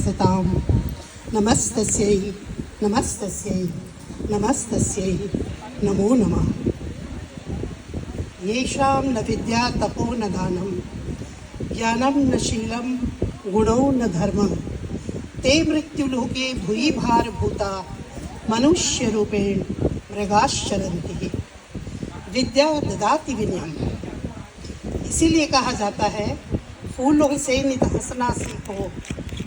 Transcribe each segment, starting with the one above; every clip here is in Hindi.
स्थितां नमस्तस्यै नमस्तस्यै नमस्तस्यै नमो नमः। येषां न विद्या तपो न दानं ज्ञानं न शीलं गुणो न धर्मं ते मृत्युलोके भूयि भारभूता मनुष्यरूपेण मृगाश्चरन्ति। विद्या ददाति विनयम। इसीलिए कहा जाता है फूलों से नित हंसना सीखो,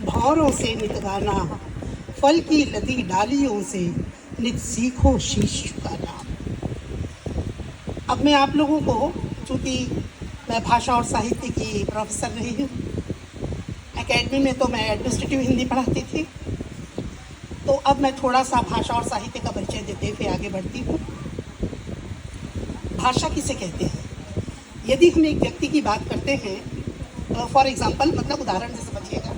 भौरों से नित गाना, फल की लदी डालियों से नित सीखो शीश झुकाना। अब मैं आप लोगों को, चूँकि मैं भाषा और साहित्य की प्रोफेसर रही हूँ, एकेडमी में तो मैं एडमिनिस्ट्रेटिव हिंदी पढ़ाती थी, तो अब मैं थोड़ा सा भाषा और साहित्य का परिचय देते हुए आगे बढ़ती हूँ। भाषा किसे कहते हैं? यदि हम एक व्यक्ति की बात करते हैं, फॉर एग्जांपल, मतलब उदाहरण से समझिएगा,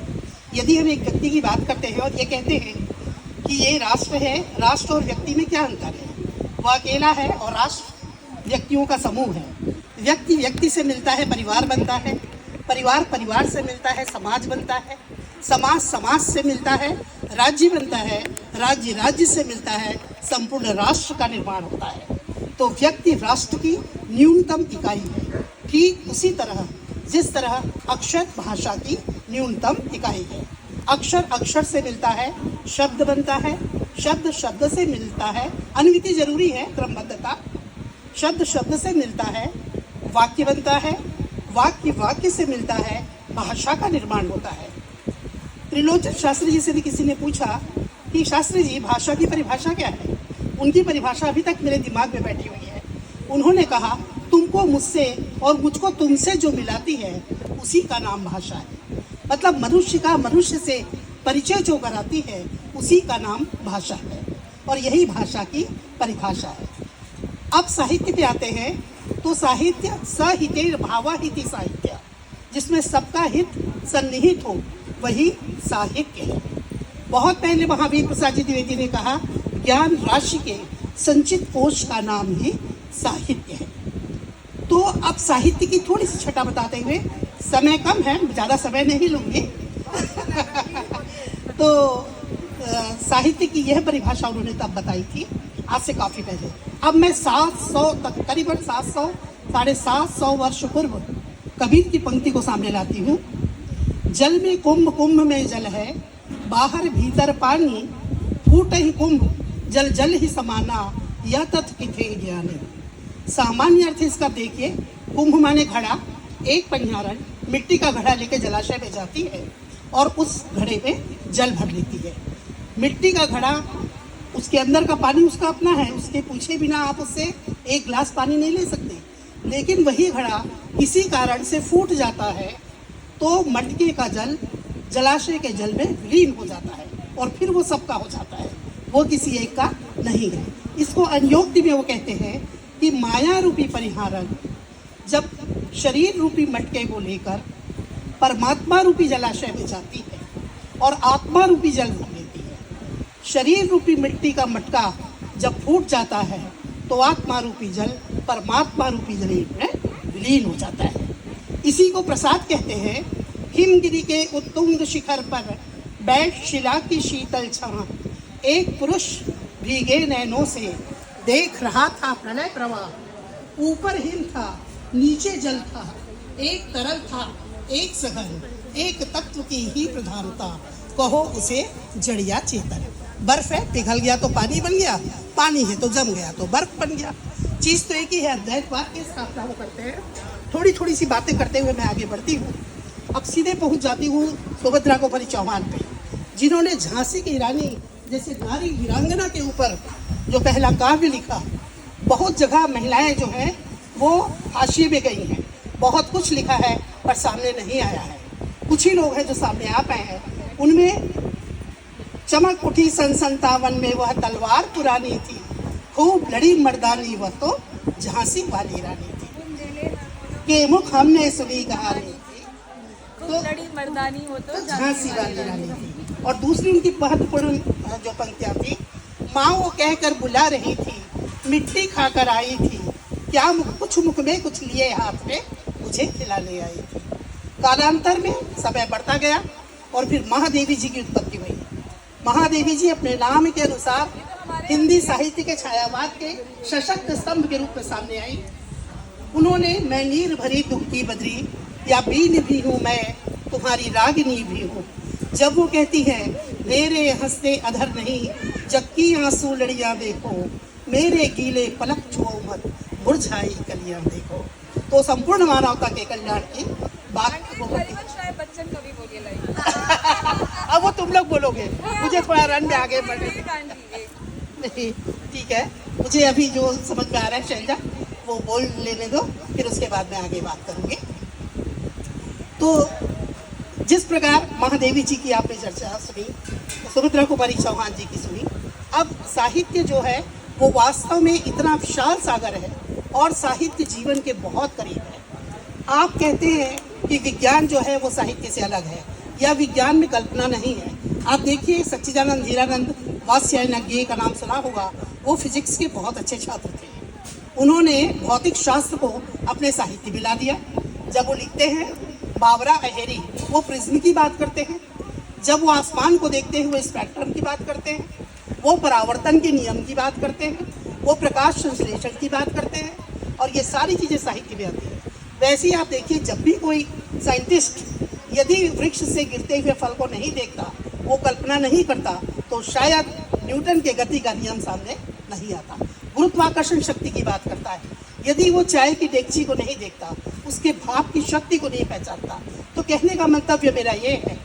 यदि हम एक व्यक्ति की बात करते हैं और ये कहते हैं कि ये राष्ट्र है, राष्ट्र और व्यक्ति में क्या अंतर है? वो अकेला है और राष्ट्र व्यक्तियों का समूह है। व्यक्ति व्यक्ति से मिलता है, परिवार बनता है, परिवार परिवार से मिलता है, समाज बनता है, समाज समाज से मिलता है, राज्य बनता है, राज्य राज्य से मिलता है, संपूर्ण राष्ट्र का निर्माण होता है। तो व्यक्ति राष्ट्र की न्यूनतम इकाई है। ठीक उसी तरह जिस तरह अक्षर भाषा की न्यूनतम इकाई है। अक्षर अक्षर से मिलता है, शब्द बनता है, शब्द शब्द से मिलता है, अनुमिति जरूरी है, क्रमबद्धता। शब्द शब्द से मिलता है, वाक्य बनता है, वाक्य वाक्य से मिलता है, भाषा का निर्माण होता है। त्रिलोचन शास्त्री जी से भी किसी ने पूछा कि शास्त्री जी, भाषा की परिभाषा क्या है? उनकी परिभाषा अभी तक मेरे दिमाग में बैठी हुई है। उन्होंने कहा, तुमको मुझसे और मुझको तुमसे जो मिलाती है उसी का नाम भाषा है। मतलब मनुष्य का मनुष्य से परिचय जो कराती है उसी का नाम भाषा है, और यही भाषा की परिभाषा है। अब साहित्य पे आते हैं, तो साहित्य सहितेर भावाहिति साहित्य, जिसमें सबका हित सन्निहित हो, वही साहित्य है। बहुत पहले महावीर प्रसाद जी द्विवेदी ने कहा, ज्ञान राशि के संचित कोश का नाम ही साहित्य है। तो अब साहित्य की थोड़ी सी छटा बताते हुए, समय कम है, ज़्यादा समय नहीं लूँगी तो साहित्य की यह परिभाषा उन्होंने तब बताई थी, आज से काफ़ी पहले। अब मैं 700 तक, करीबन 700 750 वर्ष पूर्व कबीर की पंक्ति को सामने लाती हूँ। जल में कुंभ, कुंभ में जल है, बाहर भीतर पानी, फूट ही कुंभ, जल जल ही समाना, यह तत्व किथे ज्ञानी। सामान्य अर्थ इसका देखिए, कुंभ माने घड़ा। एक पनिहारन मिट्टी का घड़ा लेके जलाशय में जाती है और उस घड़े में जल भर लेती है। मिट्टी का घड़ा, उसके अंदर का पानी उसका अपना है, उसके पूछे बिना आप उससे एक गिलास पानी नहीं ले सकते। लेकिन वही घड़ा किसी कारण से फूट जाता है तो मटके का जल जलाशय के जल में विलीन हो जाता है और फिर वो सबका हो जाता है, वो किसी एक का नहीं है। इसको अन्योक्ति में वो कहते हैं कि माया रूपी परिहारन जब शरीर रूपी मटके को लेकर परमात्मा रूपी जलाशय में जाती है और आत्मा रूपी जल भर लेती है। शरीर रूपी मिट्टी का मटका जब फूट जाता है तो आत्मा रूपी जल परमात्मा रूपी जल में विलीन हो जाता है। इसी को प्रसाद कहते हैं। हिमगिरी के उत्तुंग शिखर पर बैठ शिला की शीतल छां, एक पुरुष भीगे नैनों से देख रहा था प्रलय प्रवाह। ऊपर हिम था, नीचे जल था, एक तरल था, एक सघन, एक तत्व की ही प्रधानता, कहो उसे जड़िया चेतन। बर्फ है, पिघल गया तो पानी बन गया, पानी है तो जम गया तो बर्फ बन गया। चीज़ तो एक ही है। अद्वैतवाद के स्थापना वो करते हैं। थोड़ी थोड़ी सी बातें करते हुए मैं आगे बढ़ती हूँ। अब सीधे पहुँच जाती हूँ सुभद्रा कुमारी चौहान पे, जिन्होंने झांसी की रानी जैसे नारी वीरांगना के ऊपर जो पहला काव्य लिखा। बहुत जगह महिलाएं जो हैं वो हाशिए में गई हैं, बहुत कुछ लिखा है पर सामने नहीं आया है। कुछ ही लोग हैं जो सामने आ पाए हैं। उनमें चमक उठी सन 57 में वह तलवार पुरानी थी, खूब लड़ी मर्दानी वह तो झांसी वाली रानी थी, के मुख हमने सुनी कहानी थी, तो लड़ी मर्दानी वो तो झांसी वाली रानी थी। और दूसरी उनकी महत्वपूर्ण जो पंक्तियाँ थी, माँ वो कहकर बुला रही थी, मिट्टी खाकर आई थी, क्या कुछ मुख में कुछ लिए हाथ में मुझे खिलाने आई थी। कालांतर में समय बढ़ता गया, और फिर महादेवी जी की उत्पत्ति हुई। महादेवी जी अपने नाम के अनुसार हिंदी साहित्य के छायावाद के सशक्त स्तंभ के रूप में सामने आई। उन्होंने मैं नीर भरी दुख की बदरी या बीन भी हूँ, मैं तुम्हारी रागिनी भी हूँ। जब वो कहती है मेरे हंसते अधर नहीं, जबकि आंसू लड़ियाँ देखो, मेरे गीले पलक छुओ मत, मुरझाई कलियाँ देखो, तो संपूर्ण मानवता के कल्याण की बात वो करती है। शायद बच्चन कभी बोलिए लाइक अब वो तुम लोग बोलोगे, मुझे थोड़ा रन में आगे बढ़ने नहीं, ठीक है। मुझे अभी जो समझ में आ रहा है शैलजा वो बोल लेने दो, फिर उसके बाद मैं आगे बात करूंगी। तो जिस प्रकार महादेवी जी की आपने चर्चा सुनी, सुमित्रा कुमारी चौहान जी की सुनी, अब साहित्य जो है वो वास्तव में इतना विशाल सागर है और साहित्य जीवन के बहुत करीब है। आप कहते हैं कि विज्ञान जो है वो साहित्य से अलग है या विज्ञान में कल्पना नहीं है। आप देखिए सच्चिदानंद हीरानंद वात्स्यायन का नाम सुना होगा, वो फिजिक्स के बहुत अच्छे छात्र थे। उन्होंने भौतिक शास्त्र को अपने साहित्य में ला दिया। जब वो लिखते हैं बाबरा अहेरी, वो प्रिज्म की बात करते हैं। जब वो आसमान को देखते हुए स्पेक्ट्रम की बात करते हैं, वो परावर्तन के नियम की बात करते हैं, वो प्रकाश संश्लेषण की बात करते हैं, और ये सारी चीज़ें साहित्य में आती हैं। वैसे ही आप देखिए, जब भी कोई साइंटिस्ट यदि वृक्ष से गिरते हुए फल को नहीं देखता, वो कल्पना नहीं करता, तो शायद न्यूटन के गति का नियम सामने नहीं आता। गुरुत्वाकर्षण शक्ति की बात करता है, यदि वो चाय की डेगची को नहीं देखता, उसके भाप की शक्ति को नहीं पहचानता। तो कहने का मंतव्य मेरा ये है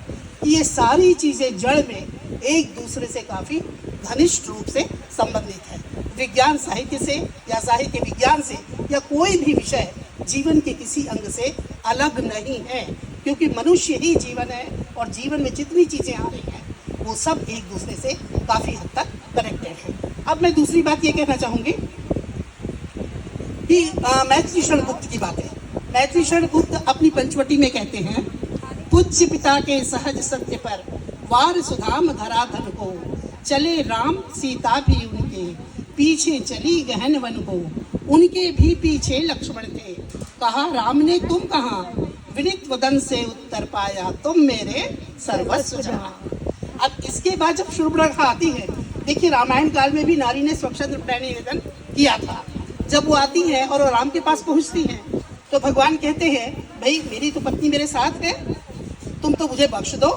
कि ये सारी चीज़ें जड़ में एक दूसरे से काफ़ी घनिष्ठ रूप से संबंधित है। विज्ञान साहित्य से या साहित्य विज्ञान से या कोई भी विषय जीवन के किसी अंग से अलग नहीं है, क्योंकि मनुष्य ही जीवन है और जीवन में जितनी चीज़ें आ रही हैं वो सब एक दूसरे से काफ़ी हद तक कनेक्टेड है। अब मैं दूसरी बात ये कहना चाहूँगी कि मैथिली शरण गुप्त की बात है। मैथिली शरण गुप्त अपनी पंचवटी में कहते हैं, पूज्य पिता के सहज सत्य पर वार सुधाम धराधन को, चले राम सीता भी उनके, पीछे चली गहन वन को, उनके भी पीछे लक्ष्मण थे, कहा राम ने तुम कहाँ, विनित वदन से उत्तर पाया, तुम मेरे सर्वस्व जहां। अब इसके बाद जब शूर्पणखा आती है, देखिए रामायण काल में भी नारी ने स्वच्छंद प्रणय निवेदन किया था। जब वो आती है और वो राम के पास पहुंचती है, तो भगवान कहते हैं भाई मेरी तो पत्नी मेरे साथ है, तुम तो मुझे बख्श दो।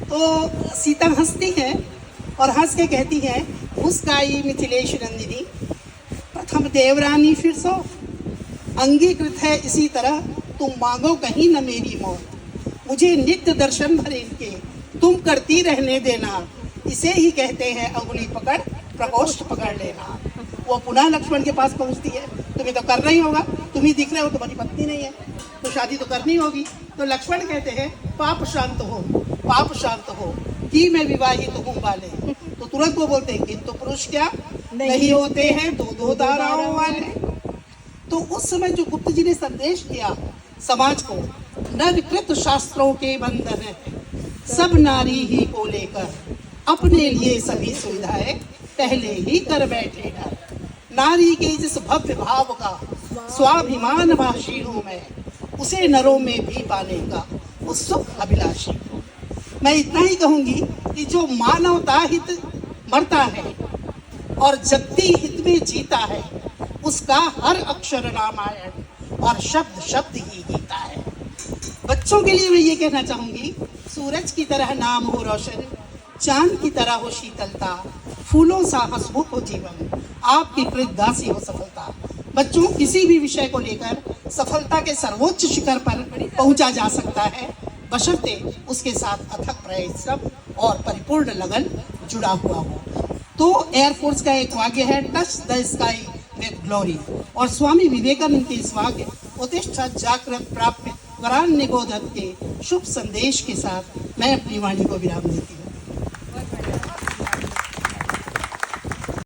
तो सीता हंसती है और हंस के कहती है, मुस्काई मिथिलेश नंदिनी, प्रथम देवरानी फिर सो, अंगीकृत है इसी तरह, तुम मांगो कहीं न मेरी मौत, मुझे नित्य दर्शन भरे इनके, तुम करती रहने देना, इसे ही कहते हैं अंगुली पकड़ प्रकोष्ठ पकड़ लेना। वो पुनः लक्ष्मण के पास पहुंचती है, तुम्हें तो करना ही होगा, तुम ही दिख रहे हो, तुम्हारी पत्नी नहीं है तो शादी तो करनी होगी। तो लक्ष्मण कहते हैं पाप शांत हो, पाप शांत हो, कि मैं विवाहित हूँ वाले। तो तुरंत वो बोलते हैं किंतु पुरुष क्या नहीं होते हैं दो दो दाराओं वाले। तो उस समय जो गुप्त जी ने संदेश दिया समाज को, नरकृत शास्त्रों के बंधन है, सब नारी ही को लेकर, अपने लिए सभी सुविधाएं पहले ही कर बैठे डर, नारी के जिस भव्य भाव का स्वाभिमान भाषी हूँ मैं, उसे नरों में भी पाने का उत्सुक अभिलाषी हूँ। मैं इतना ही कहूँगी कि जो मानवता हित मरता है और जगती हित में जीता है, उसका हर अक्षर रामायण और शब्द शब्द ही गीता है। बच्चों के लिए मैं ये कहना चाहूँगी, सूरज की तरह नाम हो रोशन, चांद की तरह हो शीतलता, फूलों सा हंसमुख हो जीवन, आपकी कृतदासी हो सफलता। बच्चों, किसी भी विषय को लेकर सफलता के सर्वोच्च शिखर पर पहुंचा जा सकता है, बशर्ते उसके साथ अथक परिश्रम और परिपूर्ण लगन जुड़ा हुआ हो। तो एयरफोर्स का एक वाक्य है, touch the sky with glory, और स्वामी विवेकानंद के इस वाक्य उत्तिष्ठ जागृत प्राप्त वरान निगोधत के शुभ संदेश के साथ मैं अपनी वाणी को विराम देती हूँ।